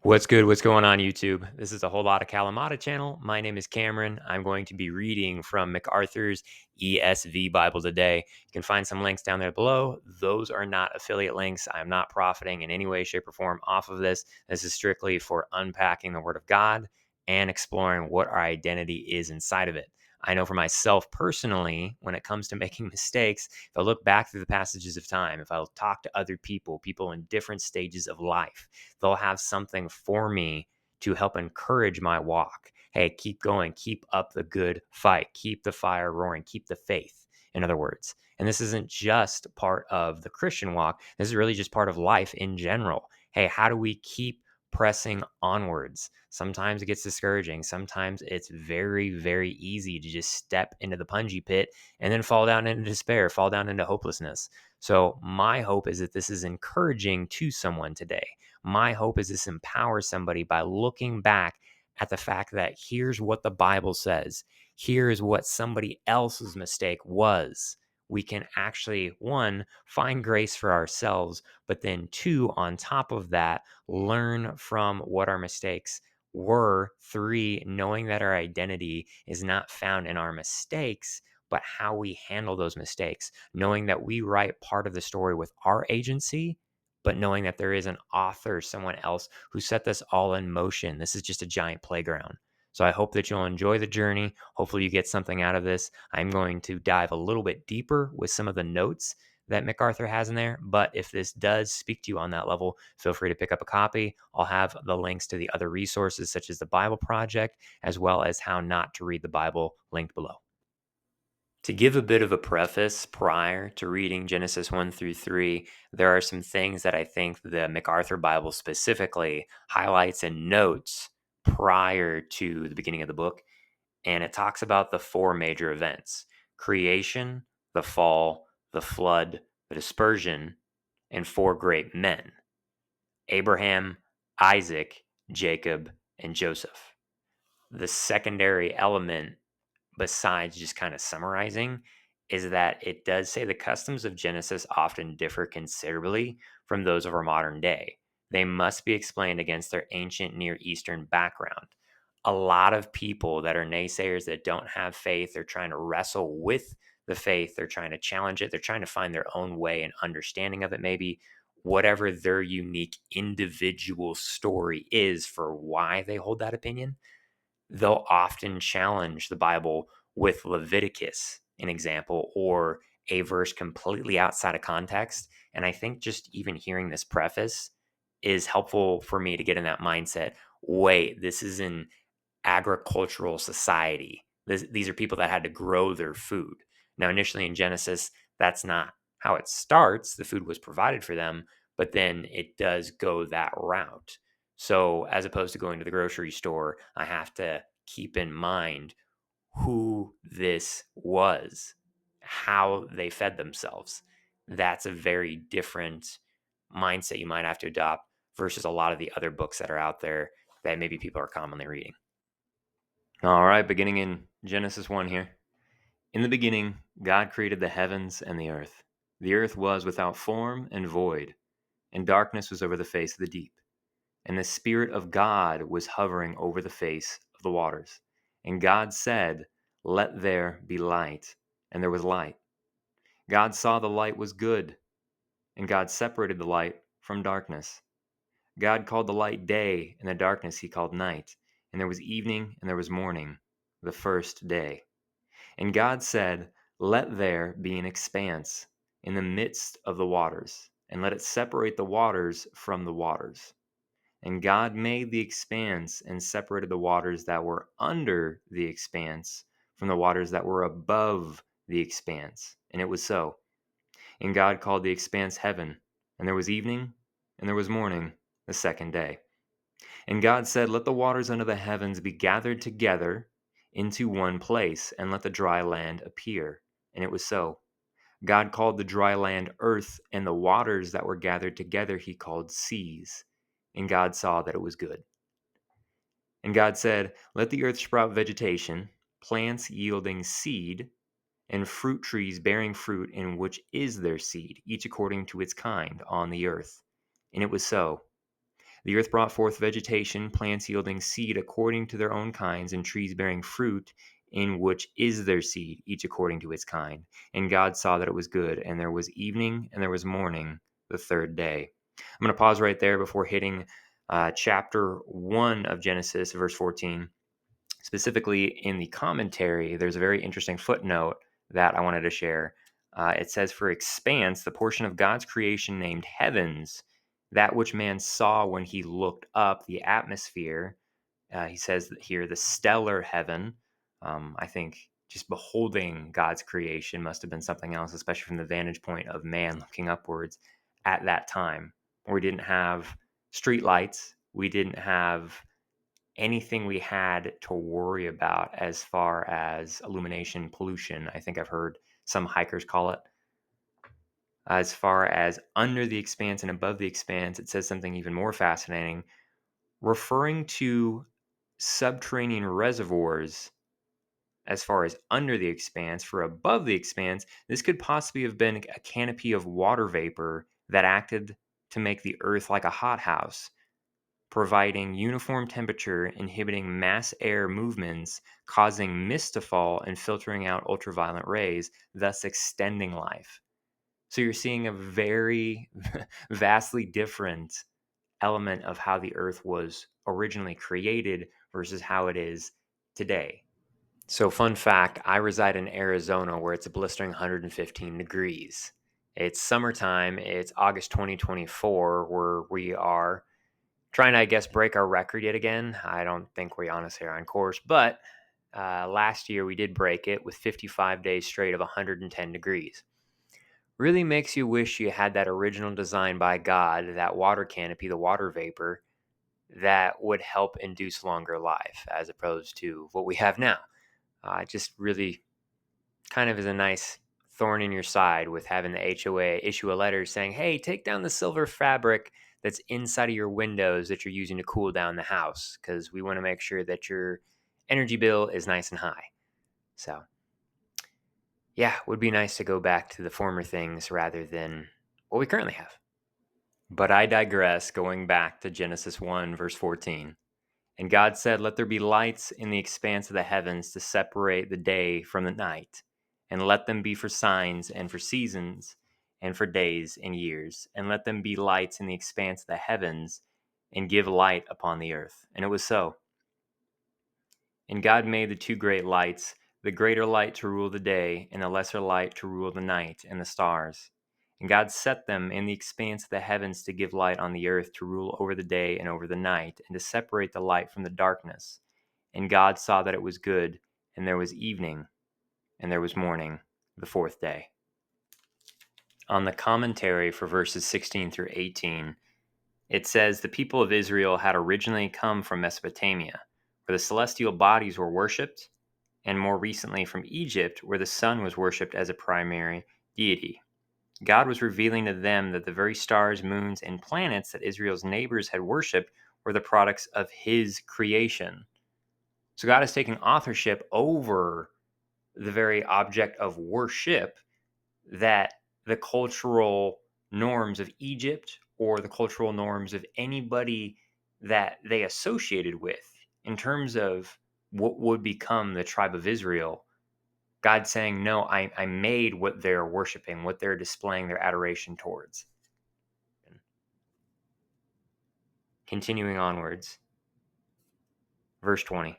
What's good? What's going on, YouTube? This is a whole lot of Kalamata channel. My name is Cameron. I'm going to be reading from MacArthur's ESV Bible today. You can find some links down there below. Those are not affiliate links. I'm not profiting in any way, shape, or form off of this. This is strictly for unpacking the Word of God and exploring what our identity is inside of it. I know for myself personally, when it comes to making mistakes, if I look back through the passages of time, if I'll talk to other people in different stages of life, they'll have something for me to help encourage my walk. Hey, keep going, keep up the good fight, keep the fire roaring, keep the faith, in other words. And this isn't just part of the Christian walk, this is really just part of life in general. Hey, how do we keep pressing onwards? Sometimes it gets discouraging. Sometimes it's very, very easy to just step into the punji pit and then fall down into despair, fall down into hopelessness. So, my hope is that this is encouraging to someone today. My hope is this empowers somebody by looking back at the fact that here's what the Bible says. Here's what somebody else's mistake was. We can actually, one, find grace for ourselves, but then two, on top of that, learn from what our mistakes were. Three, knowing that our identity is not found in our mistakes, but how we handle those mistakes. Knowing that we write part of the story with our agency, but knowing that there is an author, someone else who set this all in motion. This is just a giant playground. So I hope that you'll enjoy the journey. Hopefully you get something out of this. I'm going to dive a little bit deeper with some of the notes that MacArthur has in there. But if this does speak to you on that level, feel free to pick up a copy. I'll have the links to the other resources, such as the Bible Project, as well as how not to read the Bible, linked below. To give a bit of a preface prior to reading Genesis 1 through 3, there are some things that I think the MacArthur Bible specifically highlights and notes prior to the beginning of the book. And it talks about the four major events: creation, the fall, the flood, the dispersion, and four great men: Abraham, Isaac, Jacob, and Joseph. The secondary element, besides just kind of summarizing, is that it does say the customs of Genesis often differ considerably from those of our modern day. They must be explained against their ancient Near Eastern background. A lot of people that are naysayers, that don't have faith, they're trying to wrestle with the faith, they're trying to challenge it, they're trying to find their own way and understanding of it, maybe whatever their unique individual story is for why they hold that opinion. They'll often challenge the Bible with Leviticus, an example, or a verse completely outside of context. And I think just even hearing this preface is helpful for me to get in that mindset. Wait, this is an agricultural society. These are people that had to grow their food. Now, initially in Genesis, that's not how it starts. The food was provided for them, but then it does go that route. So, as opposed to going to the grocery store, I have to keep in mind who this was, how they fed themselves. That's a very different mindset you might have to adopt versus a lot of the other books that are out there that maybe people are commonly reading. All right, beginning in Genesis 1 here. In the beginning, God created the heavens and the earth. The earth was without form and void, and darkness was over the face of the deep. And the Spirit of God was hovering over the face of the waters. And God said, "Let there be light." And there was light. God saw the light was good, and God separated the light from darkness. God called the light day, and the darkness he called night. And there was evening, and there was morning, the first day. And God said, "Let there be an expanse in the midst of the waters, and let it separate the waters from the waters." And God made the expanse and separated the waters that were under the expanse from the waters that were above the expanse. And it was so. And God called the expanse heaven. And there was evening, and there was morning, the second day. And God said, "Let the waters under the heavens be gathered together into one place, and let the dry land appear." And it was so. God called the dry land earth, and the waters that were gathered together he called seas. And God saw that it was good. And God said, "Let the earth sprout vegetation, plants yielding seed, and fruit trees bearing fruit in which is their seed, each according to its kind on the earth." And it was so. The earth brought forth vegetation, plants yielding seed according to their own kinds, and trees bearing fruit, in which is their seed, each according to its kind. And God saw that it was good, and there was evening, and there was morning, the third day. I'm going to pause right there before hitting chapter 1 of Genesis, verse 14. Specifically in the commentary, there's a very interesting footnote that I wanted to share. It says, for expanse, the portion of God's creation named heavens, that which man saw when he looked up, the atmosphere. He says here, the stellar heaven. I think just beholding God's creation must have been something else, especially from the vantage point of man looking upwards at that time. We didn't have street lights. We didn't have anything we had to worry about as far as illumination pollution. I think I've heard some hikers call it. As far as under the expanse and above the expanse, it says something even more fascinating, referring to subterranean reservoirs. As far as under the expanse, for above the expanse, this could possibly have been a canopy of water vapor that acted to make the earth like a hothouse, providing uniform temperature, inhibiting mass air movements, causing mist to fall, and filtering out ultraviolet rays, thus extending life. So you're seeing a very vastly different element of how the earth was originally created versus how it is today. So, fun fact, I reside in Arizona where it's a blistering 115 degrees. It's summertime, it's August 2024, where we are trying to, I guess, break our record yet again. I don't think we're honestly on course, but last year we did break it with 55 days straight of 110 degrees. Really makes you wish you had that original design by God, that water canopy, the water vapor, that would help induce longer life as opposed to what we have now. Just really kind of is a nice thorn in your side with having the HOA issue a letter saying, hey, take down the silver fabric that's inside of your windows that you're using to cool down the house, because we want to make sure that your energy bill is nice and high. So, yeah, it would be nice to go back to the former things rather than what we currently have. But I digress, going back to Genesis 1, verse 14. And God said, let there be lights in the expanse of the heavens to separate the day from the night, and let them be for signs and for seasons and for days and years, and let them be lights in the expanse of the heavens and give light upon the earth. And it was so. And God made the two great lights, the greater light to rule the day, and the lesser light to rule the night, and the stars. And God set them in the expanse of the heavens to give light on the earth, to rule over the day and over the night, and to separate the light from the darkness. And God saw that it was good, and there was evening, and there was morning, the fourth day. On the commentary for verses 16 through 18, it says the people of Israel had originally come from Mesopotamia, where the celestial bodies were worshipped, and more recently from Egypt, where the sun was worshipped as a primary deity. God was revealing to them that the very stars, moons, and planets that Israel's neighbors had worshipped were the products of his creation. So God is taking authorship over the very object of worship that the cultural norms of Egypt or the cultural norms of anybody that they associated with in terms of what would become the tribe of Israel. God saying, no, I made what they're worshiping, what they're displaying their adoration towards. Continuing onwards, verse 20.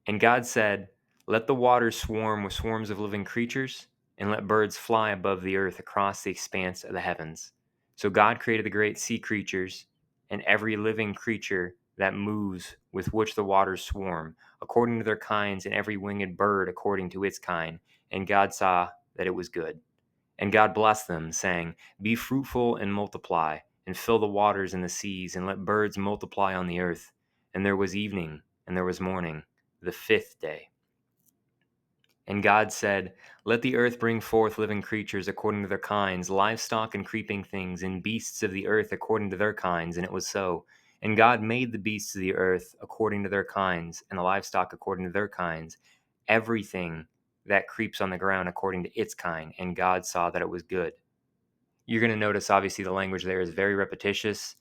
And God said, let the waters swarm with swarms of living creatures, and let birds fly above the earth across the expanse of the heavens. So God created the great sea creatures and every living creature that moves, with which the waters swarm, according to their kinds, and every winged bird according to its kind. And God saw that it was good. And God blessed them, saying, be fruitful and multiply, and fill the waters and the seas, and let birds multiply on the earth. And there was evening, and there was morning, the fifth day. And God said, let the earth bring forth living creatures according to their kinds, livestock and creeping things, and beasts of the earth according to their kinds. And it was so. And God made the beasts of the earth according to their kinds, and the livestock according to their kinds, everything that creeps on the ground according to its kind. And God saw that it was good. You're going to notice, obviously, the language there is very repetitious.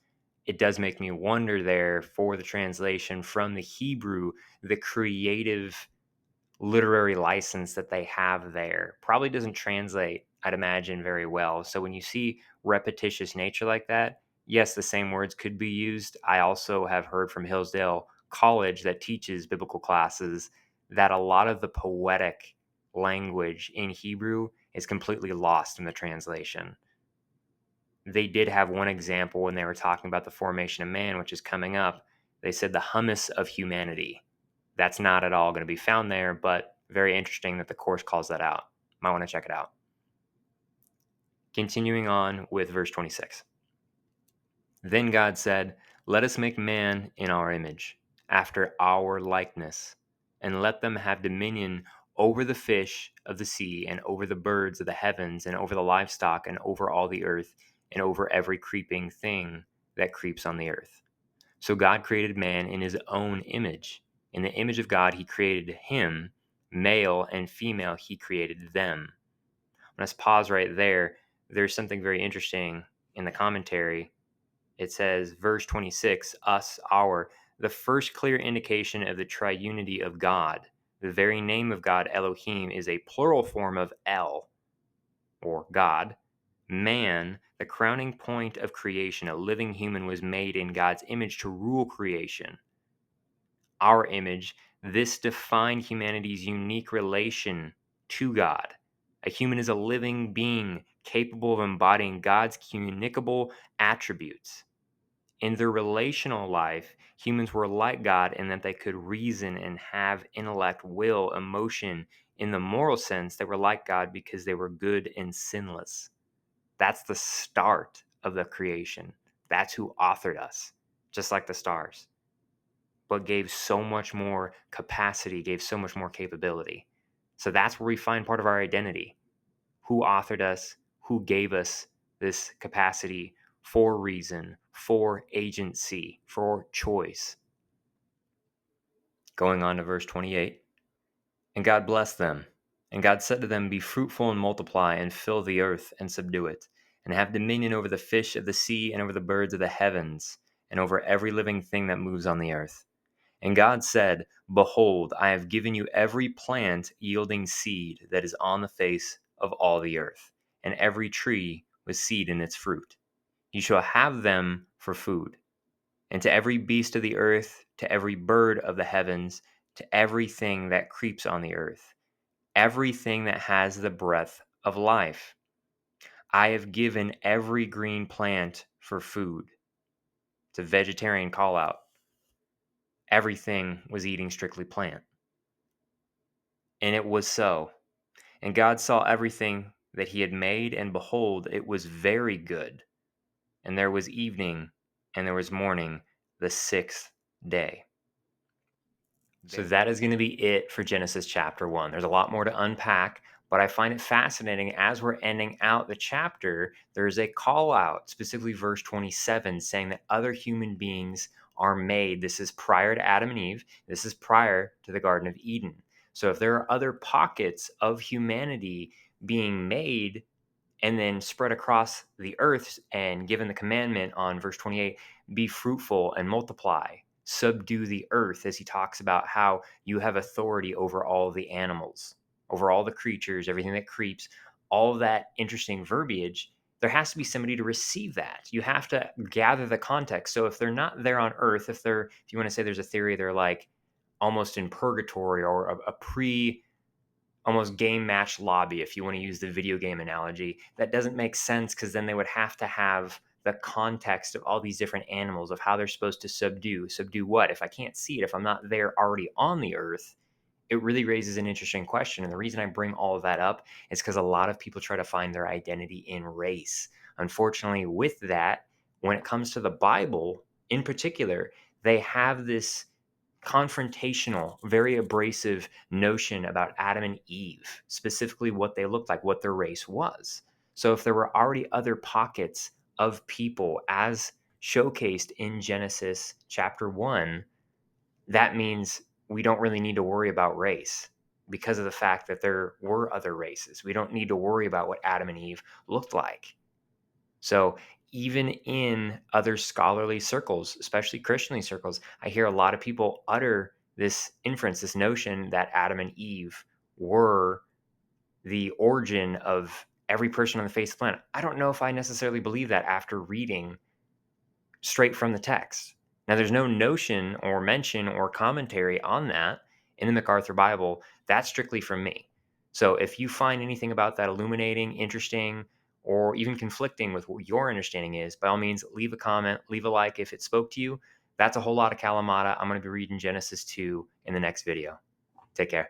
it does make me wonder there for the translation from the Hebrew, the creative literary license that they have there probably doesn't translate, I'd imagine, very well. So when you see repetitious nature like that, yes, the same words could be used. I also have heard from Hillsdale College that teaches biblical classes that a lot of the poetic language in Hebrew is completely lost in the translation. They did have one example when they were talking about the formation of man, which is coming up. They said the hummus of humanity. That's not at all going to be found there, but very interesting that the course calls that out. Might want to check it out. Continuing on with verse 26. Then God said, "Let us make man in our image, after our likeness, and let them have dominion over the fish of the sea, and over the birds of the heavens, and over the livestock, and over all the earth, and over every creeping thing that creeps on the earth." So God created man in his own image. In the image of God, he created him, male and female, he created them. Let's pause right there. There's something very interesting in the commentary. It says, verse 26, us, our, the first clear indication of the triunity of God. The very name of God, Elohim, is a plural form of El, or God. Man, the crowning point of creation, a living human, was made in God's image to rule creation. Our image, this defined humanity's unique relation to God. A human is a living being capable of embodying God's communicable attributes. In their relational life, humans were like God in that they could reason and have intellect, will, emotion. In the moral sense, they were like God because they were good and sinless. That's the start of the creation. That's who authored us, just like the stars, but gave so much more capacity, gave so much more capability. So that's where we find part of our identity. Who authored us, who gave us this capacity for reason, for agency, for choice. Going on to verse 28. And God blessed them. And God said to them, "Be fruitful and multiply, and fill the earth and subdue it, and have dominion over the fish of the sea, and over the birds of the heavens, and over every living thing that moves on the earth." And God said, "Behold, I have given you every plant yielding seed that is on the face of all the earth, and every tree with seed in its fruit. You shall have them for food. And to every beast of the earth, to every bird of the heavens, to everything that creeps on the earth, everything that has the breath of life, I have given every green plant for food." It's a vegetarian call out. Everything was eating strictly plant. And it was so. And God saw everything that he had made, and behold, it was very good. And there was evening, and there was morning, the sixth day. So that is going to be it for Genesis chapter 1. There's a lot more to unpack, but I find it fascinating as we're ending out the chapter, there's a call out, specifically verse 27, saying that other human beings are made. This is prior to Adam and Eve. This is prior to the Garden of Eden. So if there are other pockets of humanity being made and then spread across the earth and given the commandment on verse 28, be fruitful and multiply, subdue the earth, as he talks about how you have authority over all the animals, over all the creatures, everything that creeps, all of that interesting verbiage. There has to be somebody to receive that. You have to gather the context. So if they're not there on earth, if you want to say there's a theory, they're like almost in purgatory or a pre almost game match lobby, if you want to use the video game analogy. That doesn't make sense, because then they would have to have the context of all these different animals, of how they're supposed to subdue what. If I can't see it, if I'm not there already on the earth, it really raises an interesting question. And the reason I bring all of that up is because a lot of people try to find their identity in race. Unfortunately, with that, when it comes to the Bible in particular, they have this confrontational, very abrasive notion about Adam and Eve, specifically what they looked like, what their race was. So if there were already other pockets of people as showcased in Genesis chapter 1, that means we don't really need to worry about race, because of the fact that there were other races. We don't need to worry about what Adam and Eve looked like. So even in other scholarly circles, especially Christianly circles, I hear a lot of people utter this inference, this notion that Adam and Eve were the origin of every person on the face of the planet. I don't know if I necessarily believe that after reading straight from the text. Now, there's no notion or mention or commentary on that in the MacArthur Bible. That's strictly from me. So if you find anything about that illuminating, interesting, or even conflicting with what your understanding is, by all means, leave a comment, leave a like if it spoke to you. That's a whole lot of Kalamata. I'm going to be reading Genesis 2 in the next video. Take care.